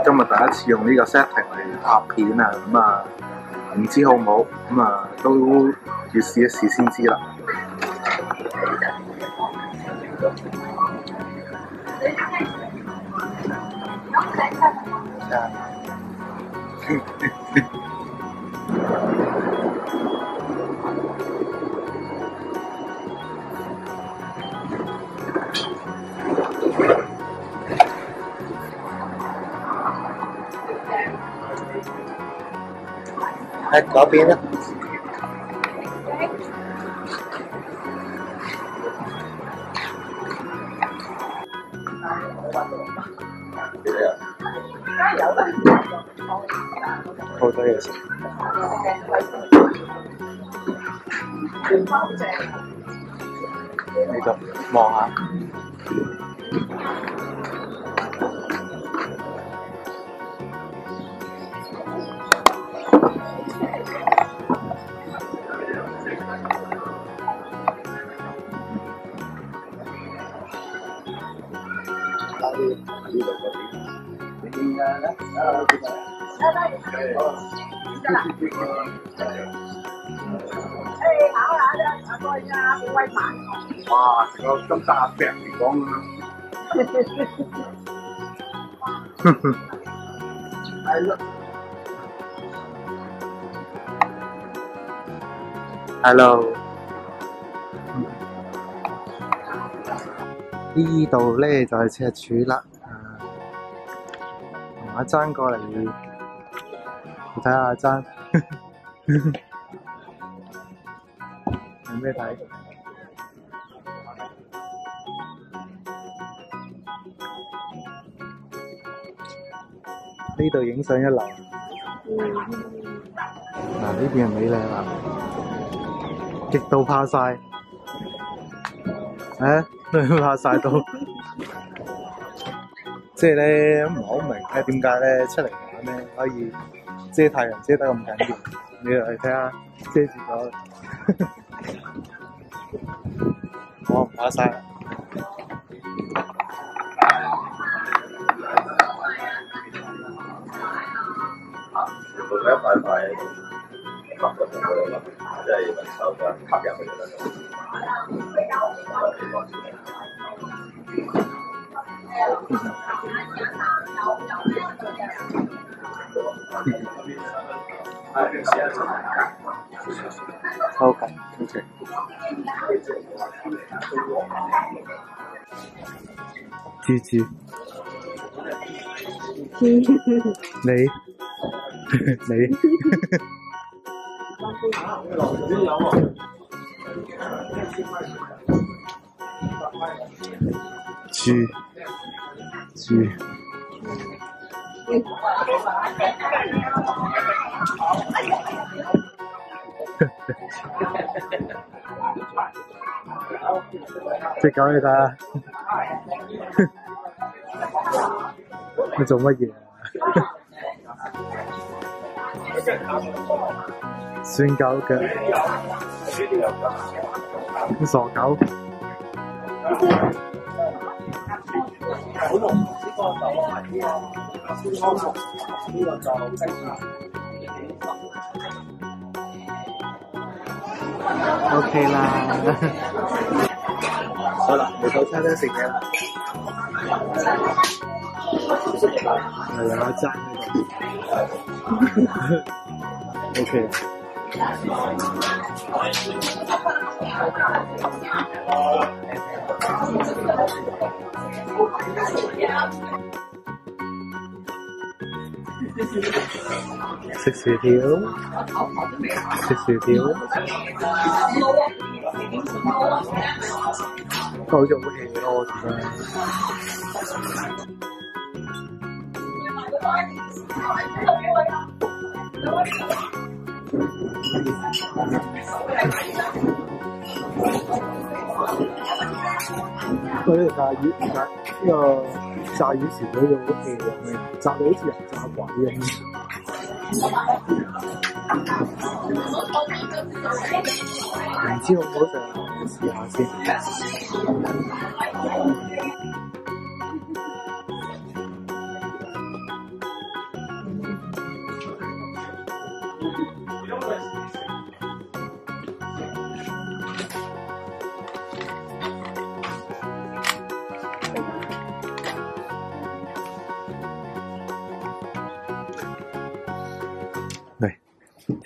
今日第一次用呢個 setting 嚟拍片啊，咁啊唔知好唔好，咁啊都要試一試先知啦。喺嗰邊啦。好多嘢食。呢度望下。哇！成個金沙餅嚟講咁樣。係咯。Hello。呢度咧就係赤柱啦。同阿爭過嚟，你睇下阿爭有咩睇？呢度影相一流。嗱，呢邊係美麗啦，極度怕曬，都怕曬到。即係咧，唔係好明咧，點解咧出嚟玩咧可以遮太陽遮得咁緊要？你嚟睇下，遮住咗。我唔怕曬。做咗一塊塊白嘅同佢諗，即係用手就吸入去就得咗。OK。豬豬，你。豬。隻狗你睇下，你做乜嘢啊？酸狗腳，傻狗。OK 啦，好啦，嚟到餐廳食嘢啦。係有爭喺度。OK。食薯條，好似好 hea 咯，我覺得。佢呢個炸魚，呢個炸魚薯條就好 hea 嘅，炸到好似人炸鬼咁。唔知好唔好食，試下先。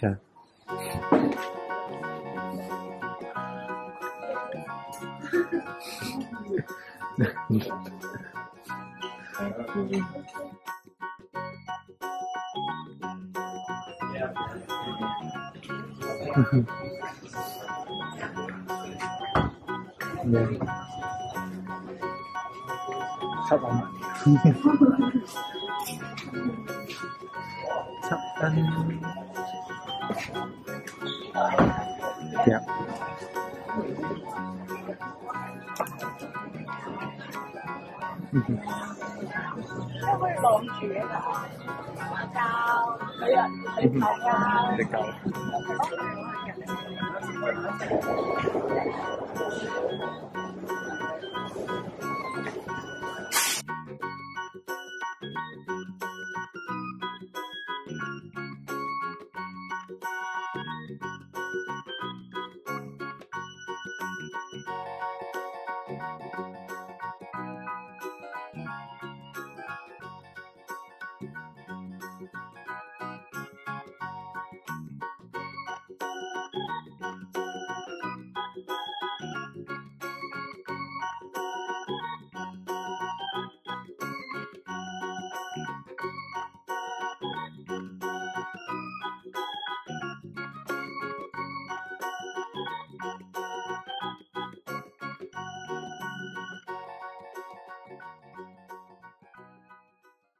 OK。七蚊，夾。都可以晾住嘅膠，係啊，係膠膠。隻膠。